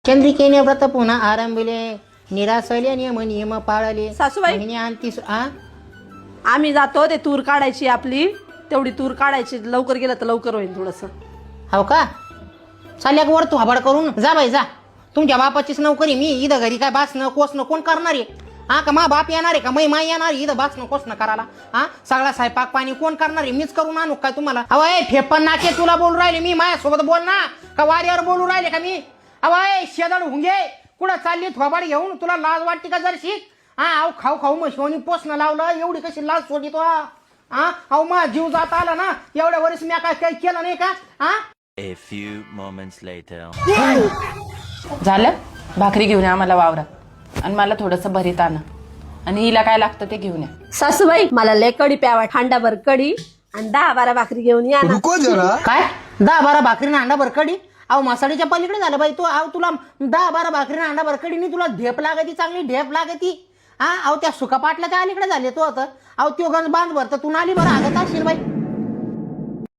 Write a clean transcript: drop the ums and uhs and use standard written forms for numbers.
चंद्रिकेने व्रत पुन्हा आरंभिले, निरासले नियम नियम पाळले. सासूबाई? महिने आणती आम्ही जातो ते तूर काढायची आपली, तेवढी तूर काढायची. लवकर गेलं तर लवकर होईल थोडंसं. हो का? चालल्या वर तू हबाड करून जा बाई जा. तुमच्या बापाचीच नोकरी. मी इथं घरी काय बासणं कोसणं कोण करणार आहे? हा का मा बाप येणार आहे का मै माई येणार इथं बासणं कोसणं करायला? हा सगळा स्वयंपाक पाणी कोण करणार आहे? मीच करून आणू काय तुम्हाला? अवय फेपन नाके तुला बोलू राहिले मी, माझ्यासोबत बोल ना. का वाऱ्यावर बोलू राहिले का मी? अवय शेजाड हुंगे कुठं चालली थोबाड घेऊन? तुला लाज वाटते का जरशी? हा अहो खाऊ खाऊ म्हशीवणी पोसणं लावलं, एवढी कशी लाज सोडी तो? हा अहो मा जीव जात आला ना एवढ्या वर्ष मी काय काही केलं नाही का? हा A few moments later. झालं? भाकरी घेऊन या आम्हाला वावरात, आणि मला थोडंसं भरीत आणा, आणि हिला काय लागतं ते घेऊन या. सासूबाई मला लय कढी प्यावा, हांडाभर कढी आणि 10-12 भाकरी घेऊन या ना. रुको जरा. काय 10-12 भाकरी अंडा भरकडी? अहो मासाडीच्या पलीकडे झालं बाई तू. अहो तुला 10-12 भाकरी अंडा भरकडी नाही, तुला ढेप लागती, चांगली ढेप लागती. हा अहो त्या सुका पाटलाच्या अलीकडे झाले तू आता. अहो त्यो गंज बांध भरत तू नाली बरं आगत असेल बाई.